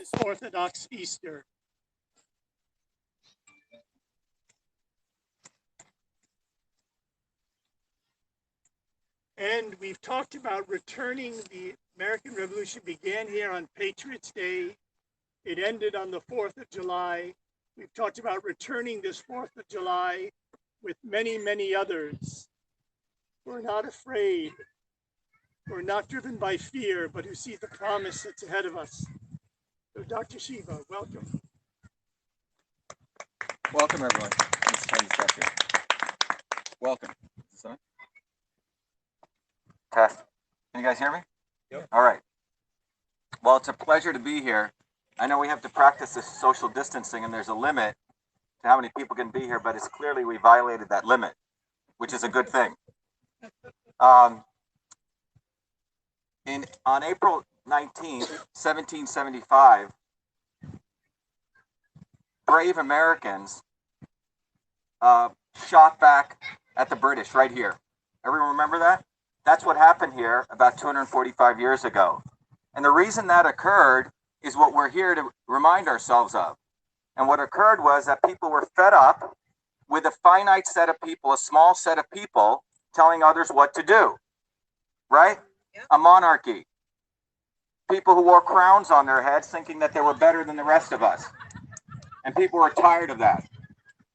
this Orthodox Easter. And we've talked about returning. The American Revolution began here on Patriots' Day. It ended on the 4th of July. We've talked about returning this 4th of July with many, many others who are not afraid, who are not driven by fear, but who see the promise that's ahead of us. So Dr. Shiva, welcome. Welcome, everyone. Let's turn this up here. Welcome. Is this on? Test. Can you guys hear me? Yep. All right. Well, it's a pleasure to be here. I know we have to practice this social distancing, and there's a limit to how many people can be here, but it's clearly we violated that limit, which is a good thing. On April 19th, 1775, brave Americans shot back at the British right here. Everyone remember that? That's what happened here about 245 years ago. And the reason that occurred is what we're here to remind ourselves of. And what occurred was that people were fed up with a finite set of people, a small set of people telling others what to do, right? Yeah. A monarchy. People who wore crowns on their heads thinking that they were better than the rest of us. And people were tired of that.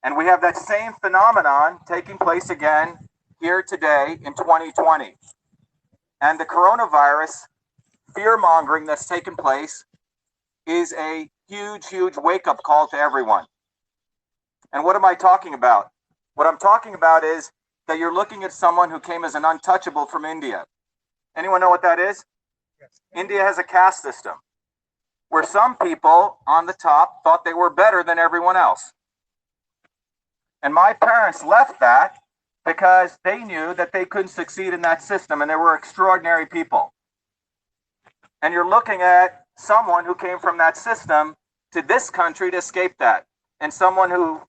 And we have that same phenomenon taking place again here today in 2020. And the coronavirus fear-mongering that's taken place is a huge, huge wake-up call to everyone. And what am I talking about? What I'm talking about is that you're looking at someone who came as an untouchable from India. Anyone know what that is? Yes. India has a caste system where some people on the top thought they were better than everyone else. And my parents left that because they knew that they couldn't succeed in that system, and they were extraordinary people. And you're looking at someone who came from that system to this country to escape that, and someone who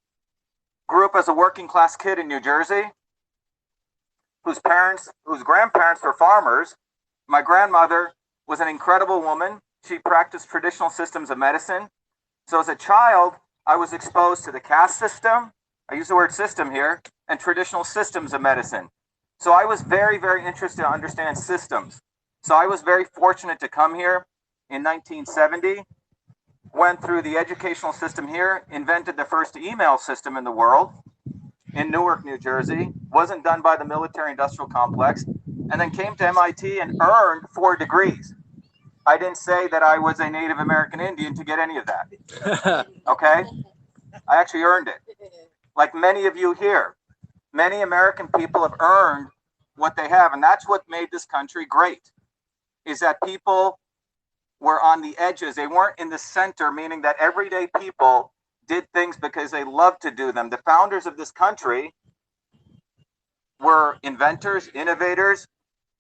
grew up as a working class kid in New Jersey, whose grandparents were farmers. My grandmother was an incredible woman. She practiced traditional systems of medicine. So as a child, I was exposed to the caste system, I use the word system here, and traditional systems of medicine. So I was very, very interested to understand systems. So I was very fortunate to come here in 1970, went through the educational system here, invented the first email system in the world in Newark, New Jersey, wasn't done by the military-industrial complex, and then came to MIT and earned 4 degrees. I didn't say that I was a Native American Indian to get any of that, okay? I actually earned it. Like many of you here, many American people have earned what they have, and that's what made this country great, is that people were on the edges. They weren't in the center, meaning that everyday people did things because they loved to do them. The founders of this country were inventors, innovators.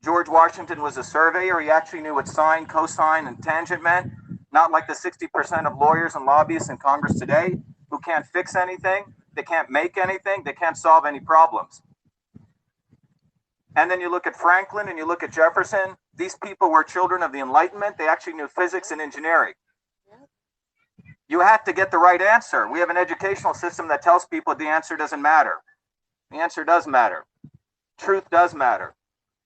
George Washington was a surveyor. He actually knew what sine, cosine, and tangent meant, not like the 60% of lawyers and lobbyists in Congress today who can't fix anything, they can't make anything, they can't solve any problems. And then you look at Franklin and you look at Jefferson. These people were children of the Enlightenment. They actually knew physics and engineering. You have to get the right answer. We have an educational system that tells people the answer doesn't matter. The answer does matter. Truth does matter.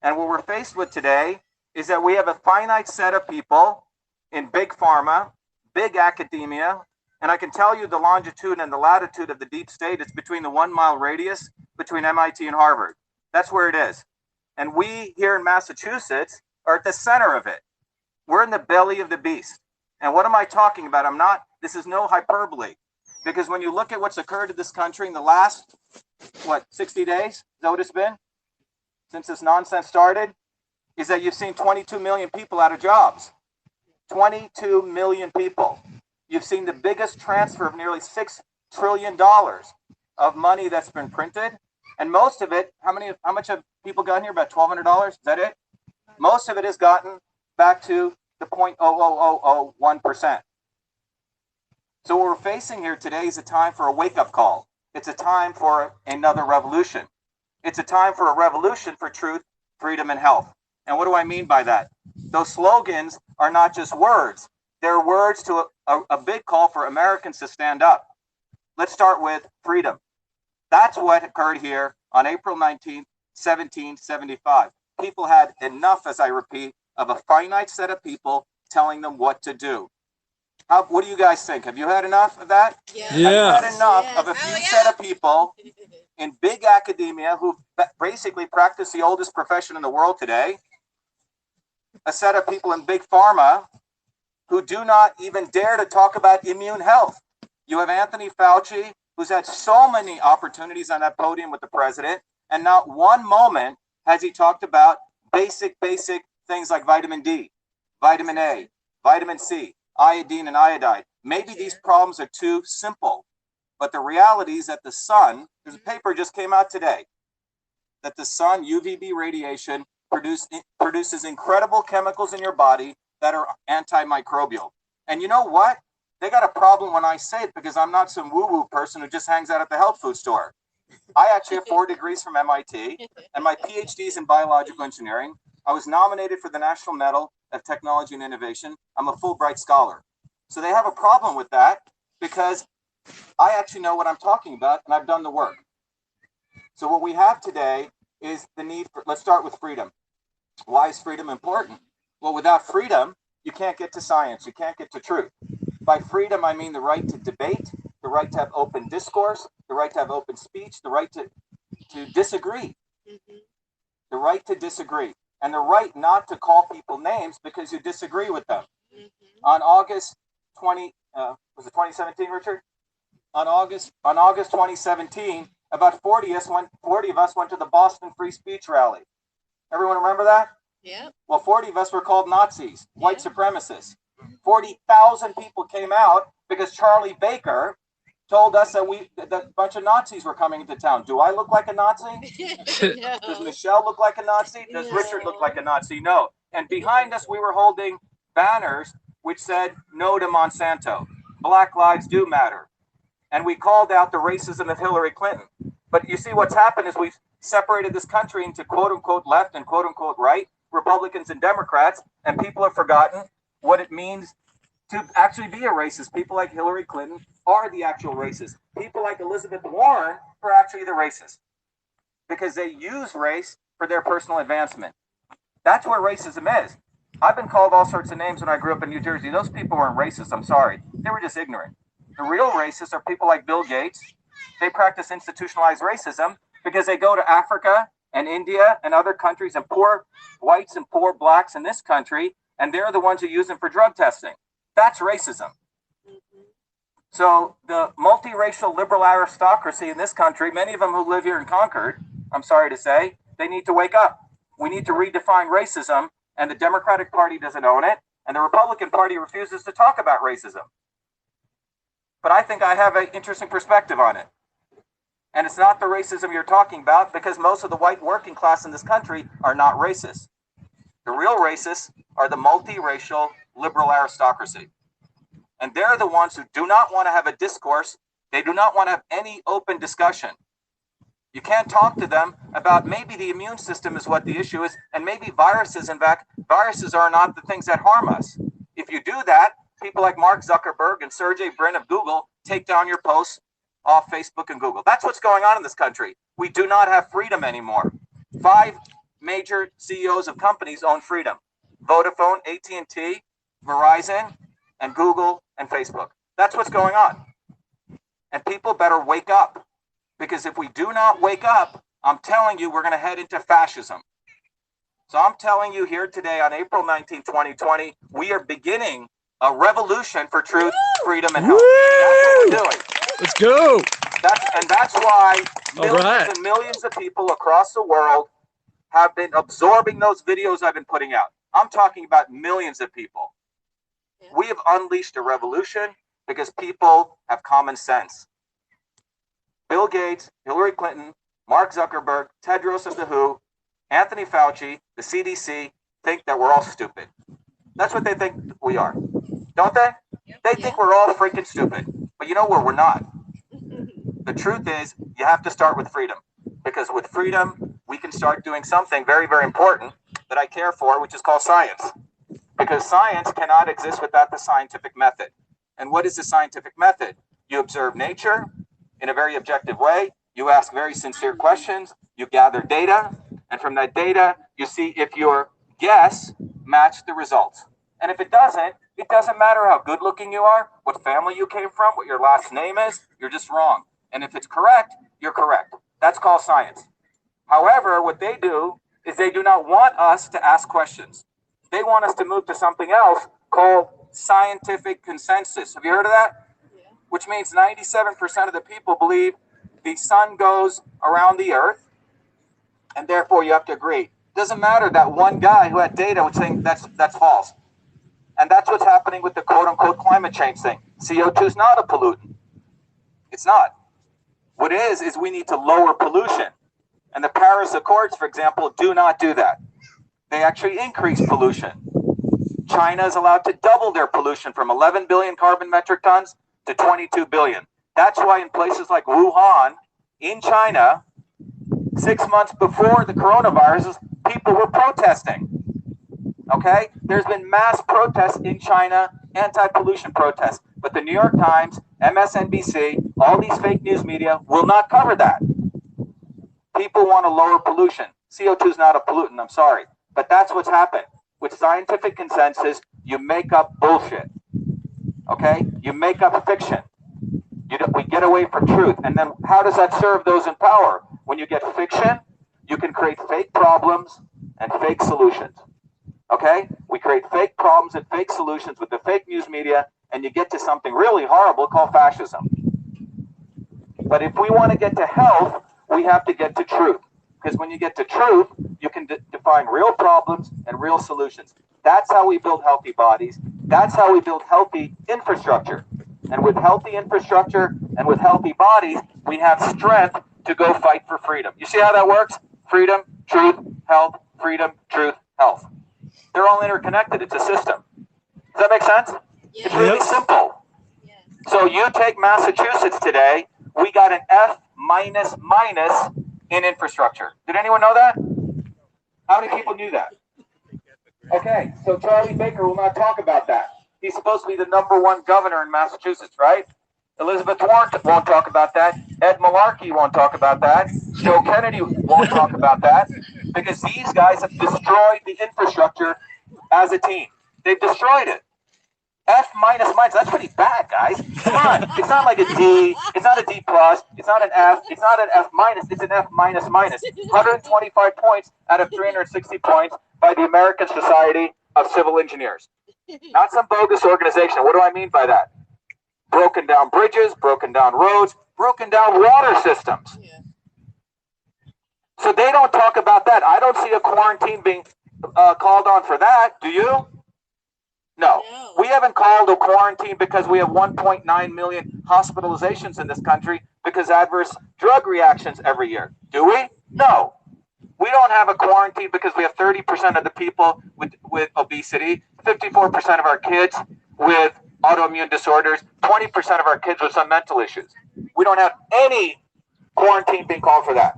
And what we're faced with today is that we have a finite set of people in big pharma, big academia, and I can tell you the longitude and the latitude of the deep state is between the 1 mile radius between MIT and Harvard. That's where it is. And we here in Massachusetts are at the center of it. We're in the belly of the beast. And what am I talking about? This is no hyperbole. Because when you look at what's occurred to this country in the last, 60 days? Is that what it's been? Since this nonsense started? Is that you've seen 22 million people out of jobs. 22 million people. You've seen the biggest transfer of nearly $6 trillion of money that's been printed. And most of it, how much have people gotten here? About $1,200? Is that it? Most of it has gotten back to the 0.00001%. So what we're facing here today is a time for a wake-up call. It's a time for another revolution. It's a time for a revolution for truth, freedom, and health. And what do I mean by that? Those slogans are not just words. their words to a big call for Americans to stand up. Let's start with freedom. That's what occurred here on April 19th, 1775. People had enough, as I repeat, of a finite set of people telling them what to do. What do you guys think? Have you had enough of that? Yeah. Have you had enough of a few set of people in big academia who basically practice the oldest profession in the world today? A set of people in big pharma who do not even dare to talk about immune health. You have Anthony Fauci, who's had so many opportunities on that podium with the president, and not one moment has he talked about basic things like vitamin D, vitamin A, vitamin C, iodine and iodide. Maybe these problems are too simple, but the reality is that the sun, there's a paper just came out today, that the sun, UVB radiation, produces incredible chemicals in your body that are antimicrobial. And you know what? They got a problem when I say it, because I'm not some woo-woo person who just hangs out at the health food store. I actually have 4 degrees from MIT, and my PhD is in biological engineering. I was nominated for the National Medal of Technology and Innovation. I'm a Fulbright scholar. So they have a problem with that because I actually know what I'm talking about, and I've done the work. So what we have today is the need for, let's start with freedom. Why is freedom important? Well, without freedom, you can't get to science. You can't get to truth. By freedom, I mean the right to debate, the right to have open discourse, the right to have open speech, the right to disagree, the right to disagree, and the right not to call people names because you disagree with them. On August 20, was it 2017, Richard? On August 2017, about 40 of us went to the Boston Free Speech Rally. Everyone remember that? Yeah. Well, 40 of us were called Nazis, white supremacists. 40,000 people came out because Charlie Baker told us that a bunch of Nazis were coming into town. Do I look like a Nazi? No. Does Michelle look like a Nazi? Does Richard look like a Nazi? No. And behind us, we were holding banners which said, "No to Monsanto. Black lives do matter." And we called out the racism of Hillary Clinton. But you see what's happened is we've separated this country into quote unquote left and quote unquote right, Republicans and Democrats, and people have forgotten what it means to actually be a racist. People like Hillary Clinton are the actual racists. People like Elizabeth Warren are actually the racists because they use race for their personal advancement. That's where racism is. I've been called all sorts of names when I grew up in New Jersey. Those people weren't racist, I'm sorry. They were just ignorant. The real racists are people like Bill Gates. They practice institutionalized racism because they go to Africa and India and other countries and poor whites and poor blacks in this country, and they're the ones who use them for drug testing. That's racism. So the multiracial liberal aristocracy in this country, many of them who live here in Concord, I'm sorry to say, they need to wake up. We need to redefine racism, and the Democratic Party doesn't own it, and the Republican Party refuses to talk about racism. But I think I have an interesting perspective on it. And it's not the racism you're talking about, because most of the white working class in this country are not racist. The real racists are the multiracial liberal aristocracy. And they're the ones who do not want to have a discourse. They do not want to have any open discussion. You can't talk to them about maybe the immune system is what the issue is, and maybe viruses, in fact, viruses are not the things that harm us. If you do that, people like Mark Zuckerberg and Sergey Brin of Google take down your posts off Facebook and Google. That's what's going on in this country. We do not have freedom anymore. 5 major CEOs of companies own freedom: Vodafone, AT&T, Verizon, and Google and Facebook. That's what's going on. And people better wake up, because if we do not wake up, I'm telling you, we're going to head into fascism. So I'm telling you here today on April 19, 2020, we are beginning a revolution for truth, freedom, and health. That's what we're doing. Let's go. That's why millions and millions of people across the world have been absorbing those videos I've been putting out. I'm talking about millions of people. We have unleashed a revolution because people have common sense. Bill Gates, Hillary Clinton, Mark Zuckerberg, Tedros of the WHO, Anthony Fauci, the CDC think that we're all stupid. That's what they think we are, don't they? They think we're all freaking stupid. But you know where we're not. The truth is, you have to start with freedom, because with freedom, we can start doing something very, very important that I care for, which is called science. because science cannot exist without the scientific method. And what is the scientific method? You observe nature in a very objective way. You ask very sincere questions. You gather data. And from that data, you see if your guess matched the results. And if it doesn't matter how good looking you are, what family you came from, what your last name is, you're just wrong. And if it's correct, you're correct. That's called science. However, what they do is they do not want us to ask questions. They want us to move to something else called scientific consensus. Have you heard of that? Yeah. Which means 97% of the people believe the sun goes around the earth, and therefore you have to agree. Doesn't matter that one guy who had data was saying that's false. And that's what's happening with the quote-unquote climate change thing. CO2 is not a pollutant. It's not. What it is we need to lower pollution. And the Paris Accords, for example, do not do that. They actually increase pollution. China is allowed to double their pollution from 11 billion carbon metric tons to 22 billion. That's why in places like Wuhan, in China, 6 months before the coronavirus, people were protesting. Okay? There's been mass protests in China, anti-pollution protests. But the New York Times, MSNBC, all these fake news media will not cover that. People want to lower pollution. CO2 is not a pollutant, I'm sorry. But that's what's happened. With scientific consensus, you make up bullshit. Okay? You make up fiction. We get away from truth. And then how does that serve those in power? When you get fiction, you can create fake problems and fake solutions. Okay? We create fake problems and fake solutions with the fake news media, and you get to something really horrible called fascism. But if we want to get to health, we have to get to truth. Because when you get to truth, you can define real problems and real solutions. That's how we build healthy bodies. That's how we build healthy infrastructure. And with healthy infrastructure and with healthy bodies, we have strength to go fight for freedom. You see how that works? Freedom, truth, health, freedom, truth, health. They're all interconnected. It's a system. Does that make sense? Yeah. It's really simple. Yeah. So you take Massachusetts today, we got an F minus in infrastructure. Did anyone know that? How many people knew that? Okay, so Charlie Baker will not talk about that. He's supposed to be the #1 governor in Massachusetts, right? Elizabeth Warren won't talk about that. Ed Malarkey won't talk about that. Joe Kennedy won't talk about that, because these guys have destroyed the infrastructure as a team. They've destroyed it. F minus, that's pretty bad, guys. Come on. It's not like a D. It's not a D plus. It's not an F. It's not an F minus. It's an F minus. 125 points out of 360 points by the American Society of Civil Engineers. Not some bogus organization. What do I mean by that? Broken down bridges, broken down roads, broken down water systems. Yeah. So they don't talk about that. I don't see a quarantine being called on for that. Do you? No. We haven't called a quarantine because we have 1.9 million hospitalizations in this country because adverse drug reactions every year. Do we? No. We don't have a quarantine because we have 30% of the people with obesity, 54% of our kids with autoimmune disorders, 20% of our kids with some mental issues. We don't have any quarantine being called for that.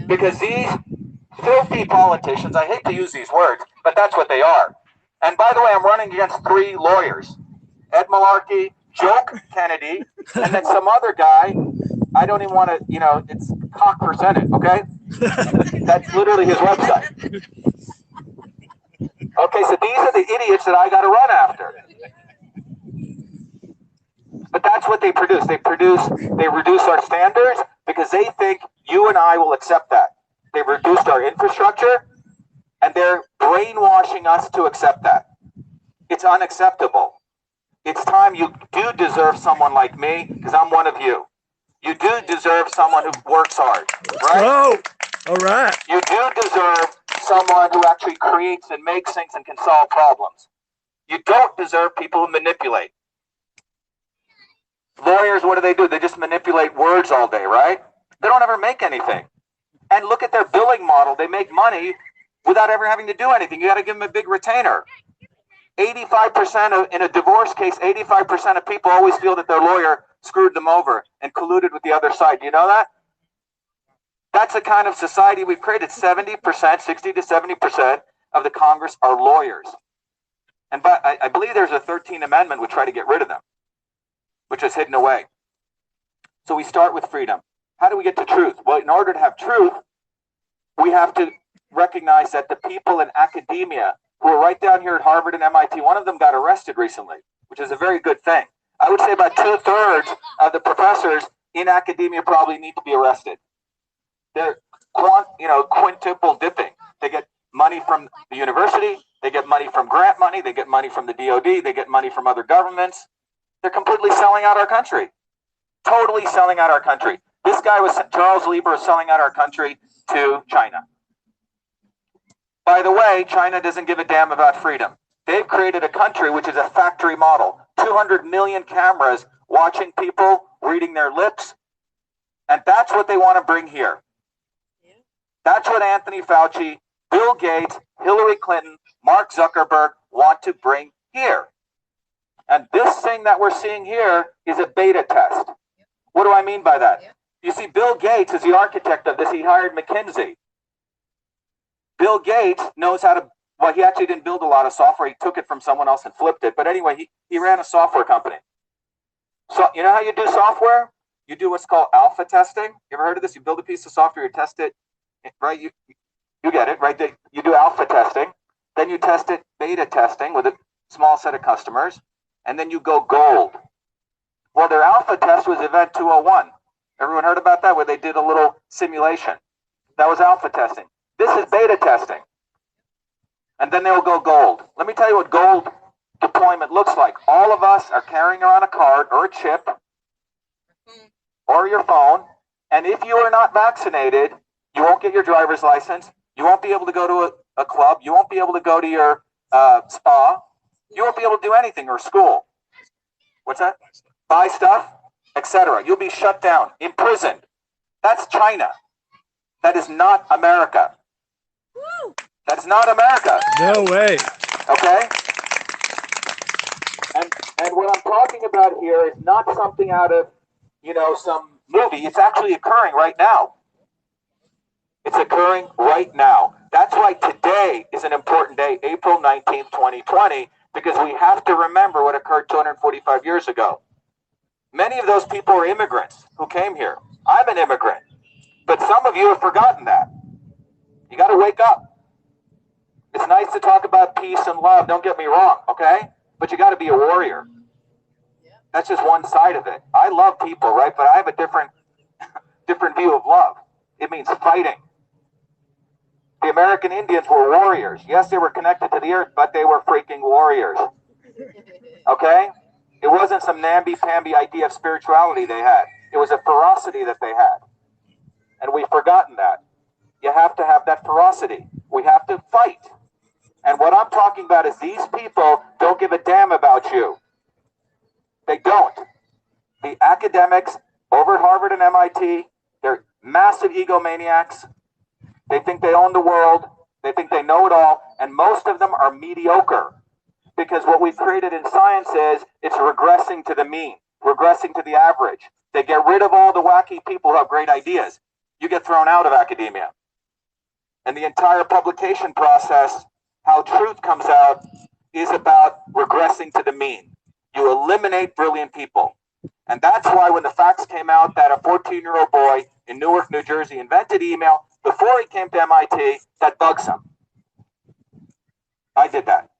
Because these filthy politicians, I hate to use these words, but that's what they are. And by the way, I'm running against 3 lawyers. Ed Malarkey, Joe Kennedy, and then some other guy. I don't even want to, it's cock for Senate, okay? That's literally his website. Okay, so these are the idiots that I got to run after. But that's what they produce. They reduce our standards because they think you and I will accept that. They've reduced our infrastructure, and they're brainwashing us to accept that. It's unacceptable. It's time. You do deserve someone like me, because I'm one of you. You do deserve someone who works hard, right? Oh, all right. You do deserve someone who actually creates and makes things and can solve problems. You don't deserve people who manipulate. Lawyers, what do? They just manipulate words all day, right? They don't ever make anything. And look at their billing model. They make money without ever having to do anything. You got to give them a big retainer. 85% in a divorce case, 85% of people always feel that their lawyer screwed them over and colluded with the other side. Do you know that? That's the kind of society we've created. 70%, 60 to 70% of the Congress are lawyers. But I believe there's a 13th Amendment which tried to get rid of them, which is hidden away. So we start with freedom. How do we get to truth? Well, in order to have truth, we have to recognize that the people in academia who are right down here at Harvard and MIT, one of them got arrested recently, which is a very good thing. I would say about 2/3 of the professors in academia probably need to be arrested. They're quintuple dipping. They get money from the university, they get money from grant money, they get money from the DOD, they get money from other governments. They're completely selling out our country. Totally selling out our country. This guy Charles Lieber is selling out our country to China. By the way, China doesn't give a damn about freedom. They've created a country which is a factory model. 200 million cameras watching people, reading their lips. And that's what they want to bring here. That's what Anthony Fauci, Bill Gates, Hillary Clinton, Mark Zuckerberg want to bring here. And this thing that we're seeing here is a beta test. What do I mean by that? You see, Bill Gates is the architect of this. He hired McKinsey. Bill Gates knows how to, well, he actually didn't build a lot of software. He took it from someone else and flipped it. But anyway, he ran a software company. So you know how you do software? You do what's called alpha testing. You ever heard of this? You build a piece of software, you test it, right? You get it, right? You do alpha testing. Then you test it beta testing with a small set of customers. And then you go gold. Well, their alpha test was Event 201. Everyone heard about that, where they did a little simulation? That was alpha testing. This is beta testing. And then they'll go gold. Let me tell you what gold deployment looks like. All of us are carrying around a card or a chip or your phone. And if you are not vaccinated, you won't get your driver's license. You won't be able to go to a club. You won't be able to go to your spa. You won't be able to do anything, or school. What's that? Buy stuff, etc. You'll be shut down, imprisoned. That's China. That is not America. That is not America. No way. Okay? And what I'm talking about here is not something out of, some movie. It's actually occurring right now. It's occurring right now. That's why today is an important day, April 19th, 2020, because we have to remember what occurred 245 years ago. Many of those people are immigrants who came here. I'm an immigrant. But some of you have forgotten that. You got to wake up. It's nice to talk about peace and love, don't get me wrong, okay? But you got to be a warrior. That's just one side of it. I love people, right? But I have a different view of love. It means fighting. The American Indians were warriors. Yes, they were connected to the earth, but they were freaking warriors. Okay? It wasn't some namby-pamby idea of spirituality they had. It was a ferocity that they had. And we've forgotten that. You have to have that ferocity. We have to fight. And what I'm talking about is these people don't give a damn about you. They don't. The academics over at Harvard and MIT, they're massive egomaniacs. They think they own the world. They think they know it all. And most of them are mediocre. Because what we've created in science is it's regressing to the mean, regressing to the average. They get rid of all the wacky people who have great ideas. You get thrown out of academia. And the entire publication process, how truth comes out, is about regressing to the mean. You eliminate brilliant people. And that's why when the facts came out that a 14-year-old boy in Newark, New Jersey invented email before he came to MIT, that bugs him. I did that.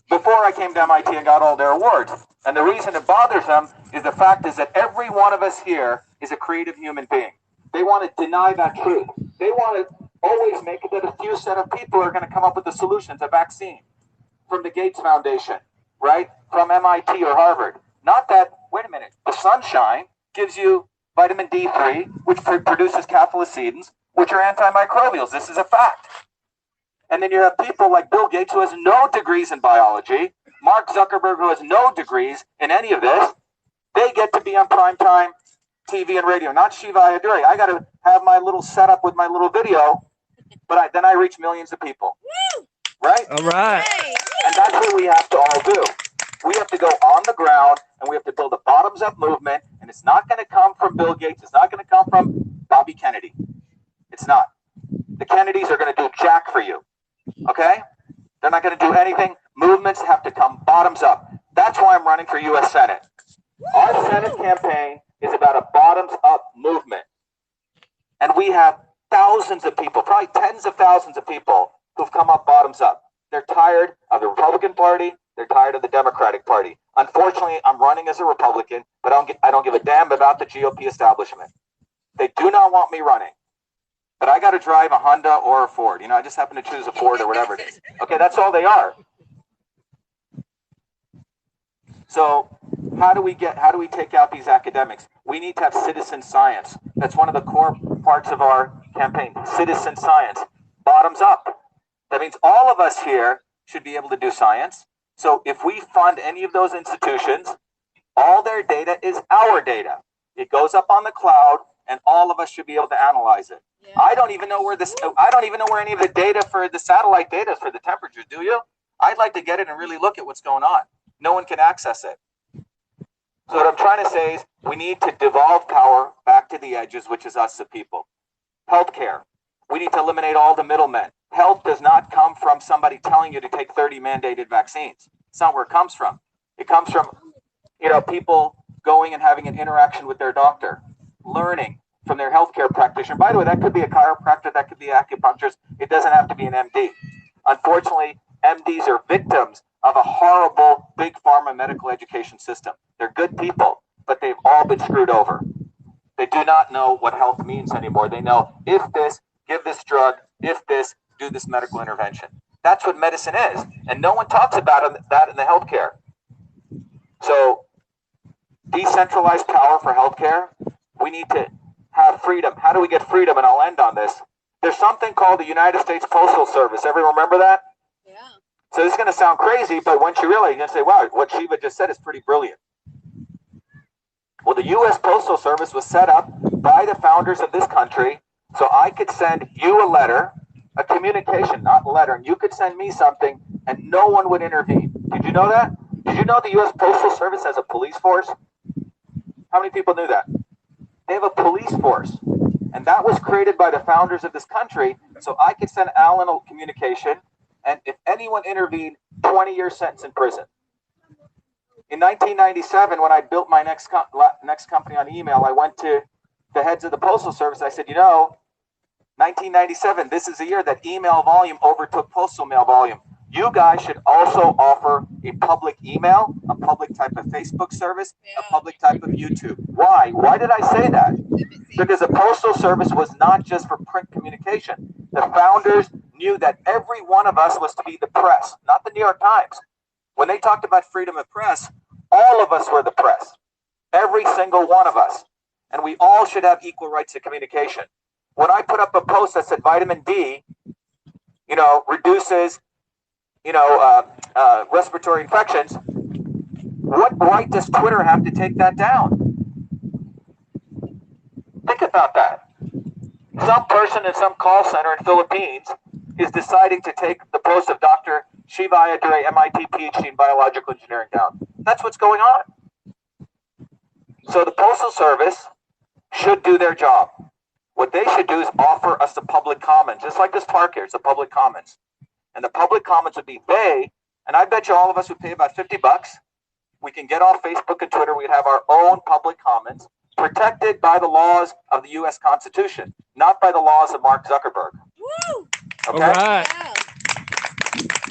Before I came to MIT and got all their awards. And the reason it bothers them is the fact is that every one of us here is a creative human being. They want to deny that truth. They want to always make it that a few set of people are going to come up with the solutions, a vaccine from the Gates Foundation, right? From MIT or Harvard. Not that, wait a minute, the sunshine gives you vitamin D3, which produces cathelicidins, which are antimicrobials. This is a fact. And then you have people like Bill Gates, who has no degrees in biology, Mark Zuckerberg, who has no degrees in any of this. They get to be on primetime TV and radio, not Shiva Ayyadurai. I got to have my little setup with my little video, but then I reach millions of people. Right? All right. And that's what we have to all do. We have to go on the ground, and we have to build a bottoms-up movement, and it's not going to come from Bill Gates. It's not going to come from Bobby Kennedy. It's not. The Kennedys are going to do jack for you. Okay? They're not going to do anything. movements have to come bottoms up. That's why I'm running for U.S. Senate. Our Senate campaign is about a bottoms-up movement. And we have thousands of people, probably tens of thousands of people who've come up bottoms up. They're tired of the Republican Party. They're tired of the Democratic Party. Unfortunately, I'm running as a Republican, but I don't give a damn about the GOP establishment. They do not want me running. But I got to drive a Honda or a Ford. You know, I just happen to choose a Ford or whatever it is. Okay, that's all they are. So how do we take out these academics? We need to have citizen science. That's one of the core parts of our campaign, citizen science, bottoms up. That means all of us here should be able to do science. So if we fund any of those institutions, all their data is our data. It goes up on the cloud and all of us should be able to analyze it. Yeah. I don't even know where any of the data for the satellite data is for the temperature, do you? I'd like to get it and really look at what's going on. No one can access it. So what I'm trying to say is we need to devolve power back to the edges, which is us, the people. Healthcare. We need to eliminate all the middlemen. Health does not come from somebody telling you to take 30 mandated vaccines. It's not where it comes from. It comes from, people going and having an interaction with their doctor, learning from their healthcare practitioner. By the way, that could be a chiropractor, that could be an acupuncturist. It doesn't have to be an MD. Unfortunately, MDs are victims of a horrible big pharma medical education system. They're good people, but they've all been screwed over. They do not know what health means anymore. They know if this, give this drug, if this, do this medical intervention. That's what medicine is. And no one talks about that in the healthcare. So decentralized power for healthcare, we need to have freedom. How do we get freedom? And I'll end on this. There's something called the United States Postal Service. Everyone remember that? Yeah. So this is going to sound crazy, but once you realize, you're going to say, wow, what Shiva just said is pretty brilliant. Well, the U.S. Postal Service was set up by the founders of this country, so I could send you a letter, a communication, not a letter, and you could send me something, and no one would intervene. Did you know that? Did you know the U.S. Postal Service has a police force? How many people knew that? They have a police force, and that was created by the founders of this country, so I could send Alan a communication, and if anyone intervened, 20-year sentence in prison. In 1997, when I built my next company on email, I went to the heads of the Postal Service. I said, 1997, this is the year that email volume overtook postal mail volume. You guys should also offer a public email, a public type of Facebook service, a public type of YouTube. Why? Why did I say that? Because the Postal Service was not just for print communication. The founders knew that every one of us was to be the press, not the New York Times. When they talked about freedom of press, all of us were the press, every single one of us. And we all should have equal rights to communication. When I put up a post that said vitamin D, reduces, respiratory infections, what right does Twitter have to take that down? Think about that. Some person in some call center in Philippines is deciding to take the post of Dr. Shiva Ayyadurai, MIT PhD in biological engineering down. That's what's going on. So the Postal Service should do their job. What they should do is offer us the public commons, just like this park here, it's the public commons. And the public commons would be and I bet you all of us would pay about $50. We can get off Facebook and Twitter. We'd have our own public commons protected by the laws of the U.S. Constitution, not by the laws of Mark Zuckerberg. Woo! Okay? All right. Yeah.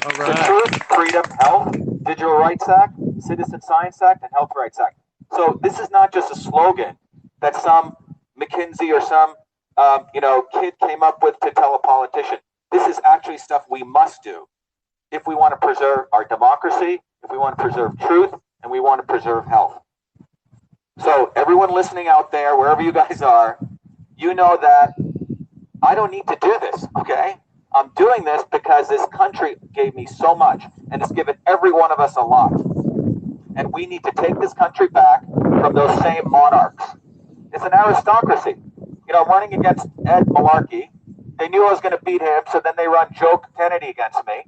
All The right. Truth, Freedom, Health, Digital Rights Act, Citizen Science Act, and Health Rights Act. So this is not just a slogan that some McKinsey or some kid came up with to tell a politician. This is actually stuff we must do if we want to preserve our democracy, if we want to preserve truth, and we want to preserve health. So everyone listening out there, wherever you guys are, you know that I don't need to do this, okay? I'm doing this because this country gave me so much, and it's given every one of us a lot. And we need to take this country back from those same monarchs. It's an aristocracy. I'm running against Ed Malarkey. They knew I was going to beat him, so then they run Joe Kennedy against me.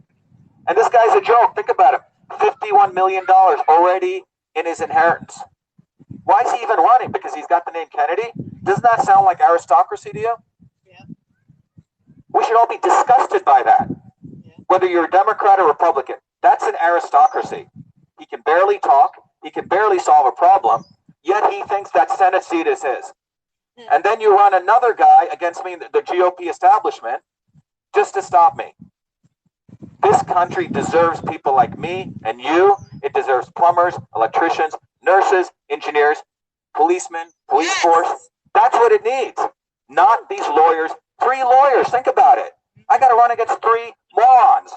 And this guy's a joke. Think about him. $51 million already in his inheritance. Why is he even running? Because he's got the name Kennedy? Doesn't that sound like aristocracy to you? Yeah. We should all be disgusted by that. Yeah. Whether you're a Democrat or Republican. That's an aristocracy. He can barely talk. He can barely solve a problem. Yet he thinks that Senate seat is his. And then you run another guy against me, the GOP establishment, just to stop me. This country deserves people like me and you. It deserves plumbers, electricians, nurses, engineers, policemen, police force. That's what it needs. Not these lawyers. 3 lawyers. Think about it. I got to run against 3 morons.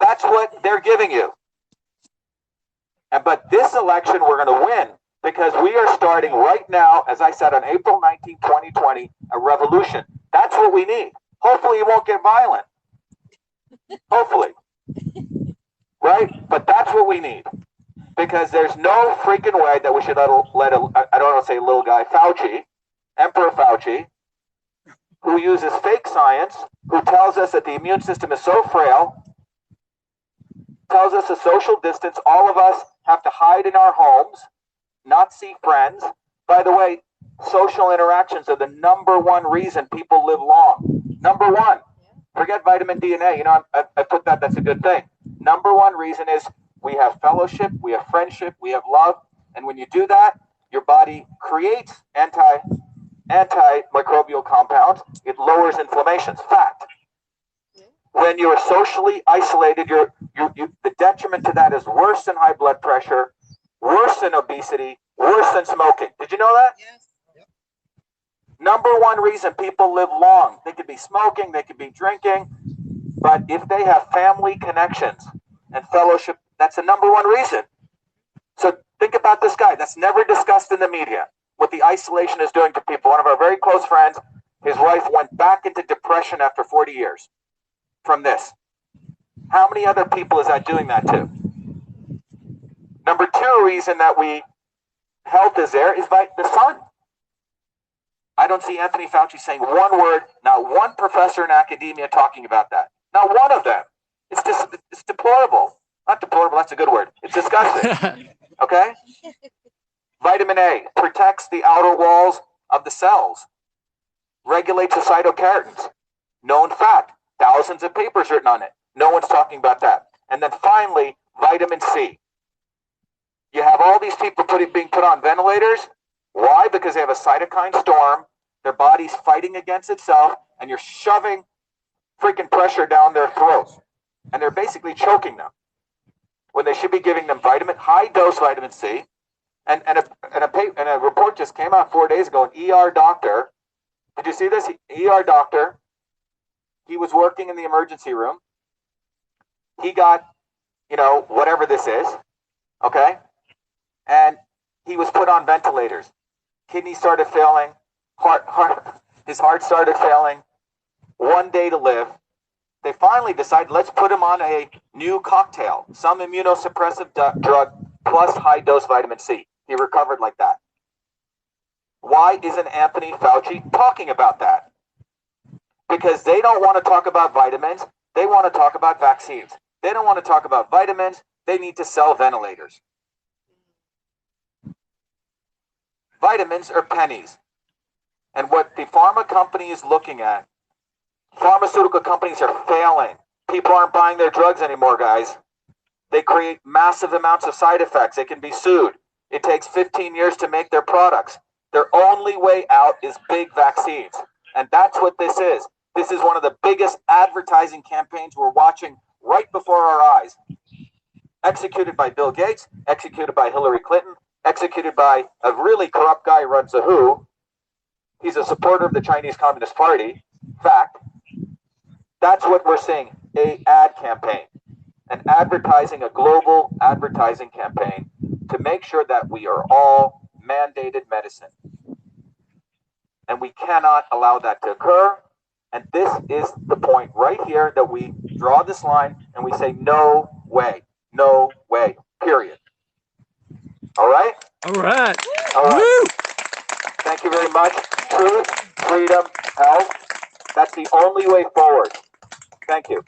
That's what they're giving you. But this election we're going to win because we are starting right now, as I said, on April 19, 2020, a revolution. That's what we need. Hopefully it won't get violent. Hopefully. Right? But that's what we need. Because there's no freaking way that we should let I don't want to say little guy, Fauci, Emperor Fauci, who uses fake science, who tells us that the immune system is so frail, tells us a social distance, all of us have to hide in our homes, not see friends. By the way, social interactions are the #1 reason people live long. #1. Forget vitamin D and A. You know, I put that, that's a good thing. #1 reason is we have fellowship, we have friendship, we have love. And when you do that, your body creates antimicrobial compounds. It lowers inflammations. Fact. When you're socially isolated, the detriment to that is worse than high blood pressure, worse than obesity, worse than smoking. Did you know that? Yes. Yep. #1 reason people live long. They could be smoking, they could be drinking, but if they have family connections and fellowship, that's the #1 reason. So think about this guy. That's never discussed in the media. What the isolation is doing to people. One of our very close friends, his wife went back into depression after 40 years from this. How many other people is that doing that to? #2 reason that health is there is by the sun. I don't see Anthony Fauci saying one word, not one professor in academia talking about that. Not one of them. It's deplorable. Not deplorable, that's a good word. It's disgusting. Okay? Vitamin A protects the outer walls of the cells, regulates the cytokeratins. Known fact, thousands of papers written on it. No one's talking about that. And then finally, vitamin C. You have all these people being put on ventilators. Why? Because they have a cytokine storm. Their body's fighting against itself, and you're shoving freaking pressure down their throats. And they're basically choking them when they should be giving them high-dose vitamin C. And a report just came out 4 days ago, an ER doctor. Did you see this? ER doctor. He was working in the emergency room. He got, whatever this is, okay? And he was put on ventilators. Kidneys started failing. His heart started failing. 1 day to live. They finally decided, let's put him on a new cocktail, some immunosuppressive drug plus high-dose vitamin C. He recovered like that. Why isn't Anthony Fauci talking about that? Because they don't want to talk about vitamins. They want to talk about vaccines. They don't want to talk about vitamins. They need to sell ventilators. Vitamins are pennies. And what the pharma company is looking at, pharmaceutical companies are failing. People aren't buying their drugs anymore, guys. They create massive amounts of side effects. They can be sued. It takes 15 years to make their products. Their only way out is big vaccines. And that's what this is. This is one of the biggest advertising campaigns we're watching right before our eyes. Executed by Bill Gates, executed by Hillary Clinton, executed by a really corrupt guy who runs the WHO. He's a supporter of the Chinese Communist Party. Fact. That's what we're seeing. An ad campaign. A global advertising campaign to make sure that we are all mandated medicine. And we cannot allow that to occur. And this is the point right here that we draw this line and we say, no way, period. All right? All right. All right. Woo! Thank you very much. Truth, freedom, health. That's the only way forward. Thank you.